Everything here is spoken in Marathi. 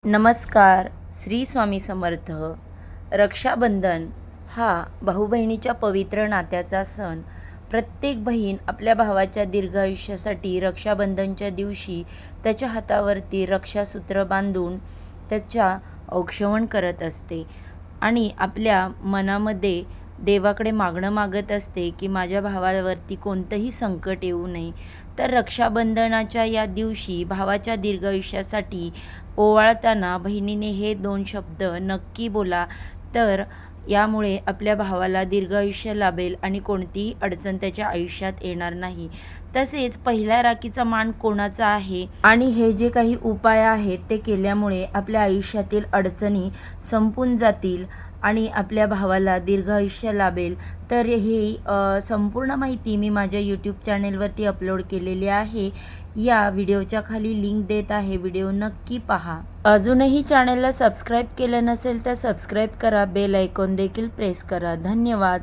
नमस्कार. श्री स्वामी समर्थ. रक्षाबंधन हा भाऊ-बहिणीच्या पवित्र नात्याचा सण. प्रत्येक बहीण आपल्या भावाच्या दीर्घायुष्यासाठी रक्षाबंधनच्या दिवशी त्याच्या हातावरती रक्षासूत्र बांधून त्याच्या औक्षवण करत असते आणि आपल्या मनामध्ये देवाकडे मागणं मागत असते की माझ्या भावावरती कोणतंही संकट येऊ नये. तर रक्षाबंधनाच्या या दिवशी भावाच्या दीर्घायुष्यासाठी ओवाळताना बहिणीने हे 2 शब्द नक्की बोला, तर यामुळे आपल्या भावाला दीर्घायुष्य लाभेल आणि कोणतीही अडचण त्याच्या आयुष्यात येणार नाही. तसेच पहिल्या राखीचा मान कोणाचा आहे आणि हे जे काही उपाय आहेत ते केल्यामुळे आपल्या आयुष्यातील अडचणी संपून जातील आणि आपल्या भावाला दीर्घायुष्य लाभेल. तर ही संपूर्ण माहिती मी माझ्या यूट्यूब चॅनेलवरती अपलोड केलेली आहे. या व्हिडिओच्या खाली लिंक देत आहे, व्हिडिओ नक्की पहा. अजूनही चॅनलला सबस्क्राईब केलं नसेल तर सबस्क्राईब करा, बेल आयकॉन देखील प्रेस करा. धन्यवाद.